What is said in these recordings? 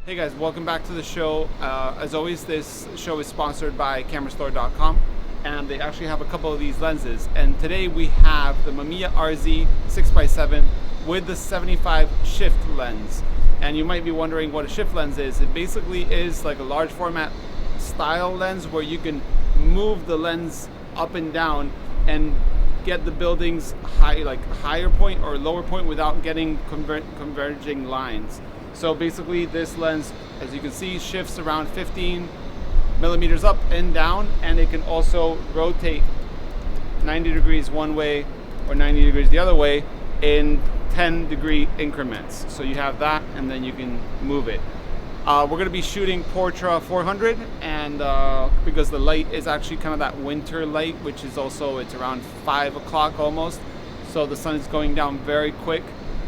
Hey guys, welcome back to the show. As always, this show is sponsored by camerastore.com, and they actually have a couple of these lenses. And today we have the Mamiya RZ67 with the 75 shift lens. And you might be wondering what a shift lens is. It basically is like a large format style lens where you can move the lens up and down and get the building's higher point or lower point without getting converging lines. So basically this lens, as you can see, shifts around 15 millimeters up and down, and it can also rotate 90 degrees one way or 90 degrees the other way in 10-degree increments. So you have that, and then you can move it. We're going to be shooting Portra 400, and because the light is actually kind of that winter light, which is also, it's around 5 o'clock almost, so the sun is going down very quick.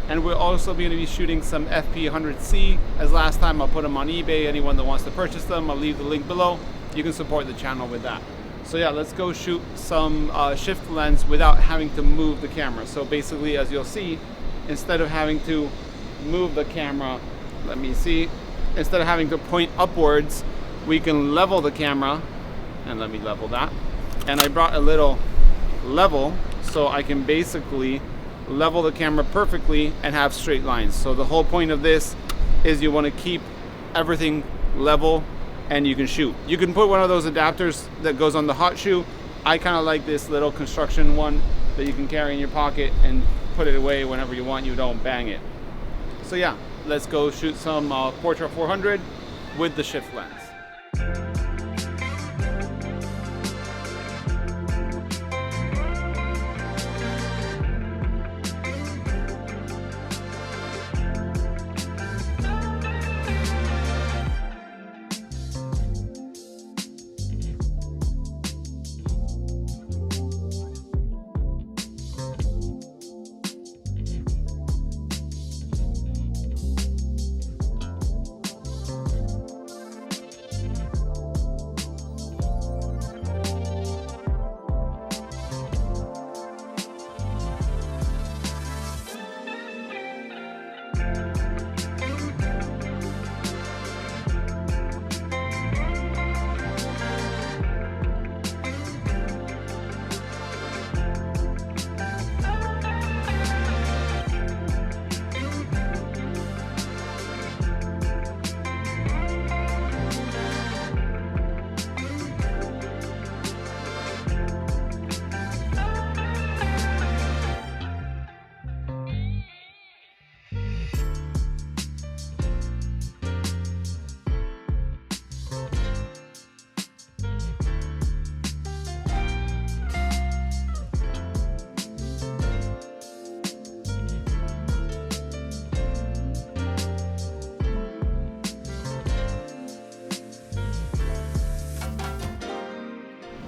And we're also going to be shooting some Fp4C. As last time, I'll put them on eBay. Anyone that wants to purchase them, I'll leave the link below. You can support the channel with that. So yeah, let's go shoot some shift lens without having to move the camera. So basically, as you'll see, instead of having to move the camera, instead of having to point upwards, we can level the camera. And let me level that. And I brought a little level so I can basically level the camera perfectly and have straight lines. So the whole point of this is you want to keep everything level and you can shoot. You can put one of those adapters that goes on the hot shoe. I kind of like this little construction one that you can carry in your pocket and put it away whenever you want. You don't bang it. So yeah, let's go shoot some Portra 400 with the shift lens.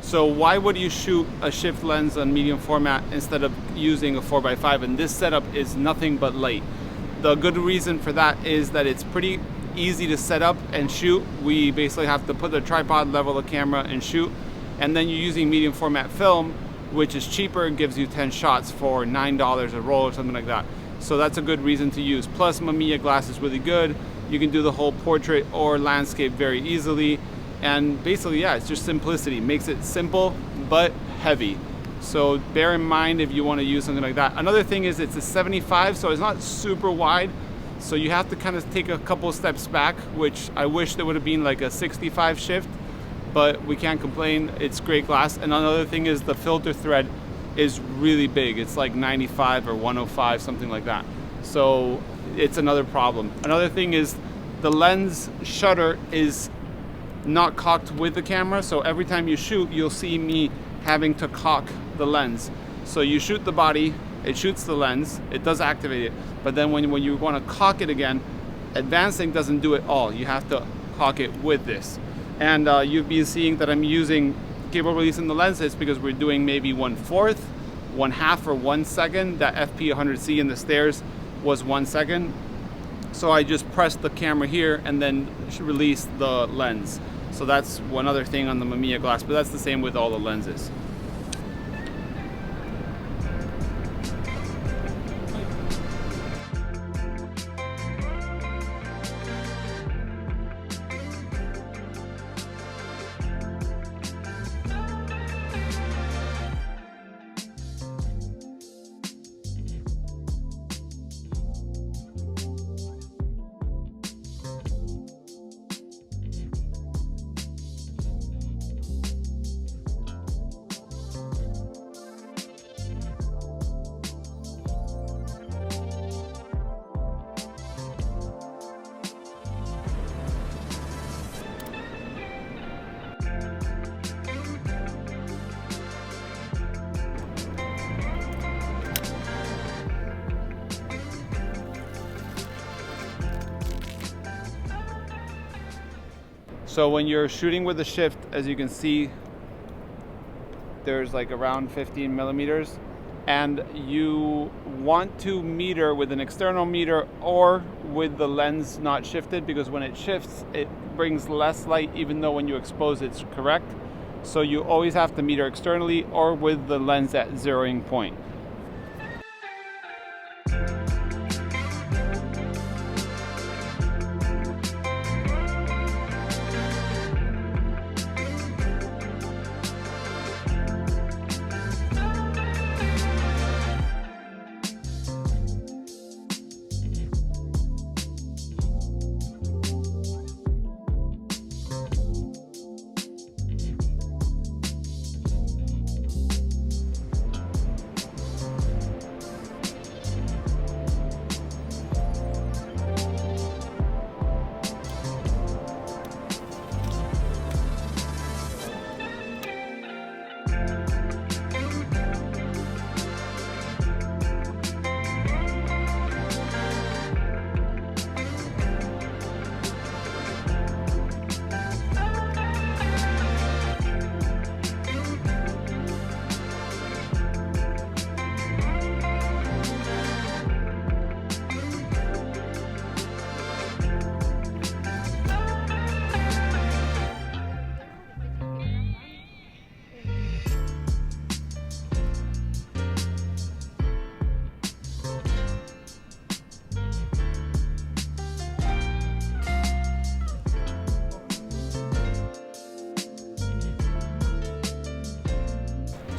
So why would you shoot a shift lens on medium format instead of using a 4x5? And this setup is nothing but light. The good reason for that is that it's pretty easy to set up and shoot. We basically have to put the tripod, level the camera, and shoot. And then you're using medium format film, which is cheaper and gives you 10 shots for $9 a roll or something like that. So that's a good reason to use. Plus Mamiya glass is really good. You can do the whole portrait or landscape very easily. And basically, yeah, it's just simplicity. Makes it simple, but heavy. So bear in mind if you want to use something like that. Another thing is it's a 75, so it's not super wide. So you have to kind of take a couple steps back, which I wish there would have been like a 65 shift, but we can't complain. It's great glass. And another thing is the filter thread is really big. It's like 95 or 105, something like that. So it's another problem. Another thing is the lens shutter is not cocked with the camera, so every time you shoot, you'll see me having to cock the lens. So you shoot the body, it shoots the lens, it does activate it, but then when you want to cock it again, advancing doesn't do it all. You have to cock it with this. And you've been seeing that I'm using cable release in the lenses because we're doing maybe 1/4, 1/2, or 1 second. That Fp4C in the stairs was 1 second. So I just pressed the camera here and then released the lens. So that's one other thing on the Mamiya glass, but that's the same with all the lenses. So when you're shooting with the shift, as you can see, there's like around 15 millimeters, and you want to meter with an external meter or with the lens not shifted, because when it shifts it brings less light even though when you expose it's correct. So you always have to meter externally or with the lens at zeroing point.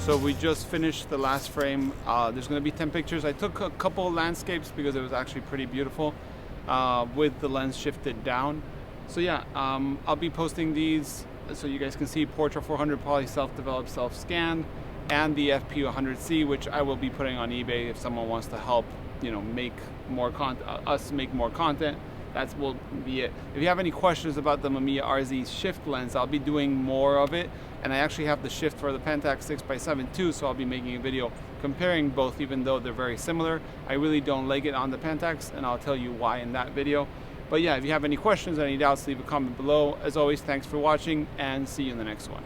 So we just finished the last frame. There's going to be 10 pictures. I took a couple landscapes because it was actually pretty beautiful with the lens shifted down. So yeah, I'll be posting these so you guys can see Portra 400 poly self-developed, self-scanned, and the FP100C, which I will be putting on eBay if someone wants to help, you know, make more content, us make more content. That will be it. If you have any questions about the Mamiya RZ shift lens, I'll be doing more of it. And I actually have the shift for the Pentax 6x7 too, so I'll be making a video comparing both, even though they're very similar. I really don't like it on the Pentax, and I'll tell you why in that video. But yeah, if you have any questions, any doubts, leave a comment below. As always, thanks for watching, and see you in the next one.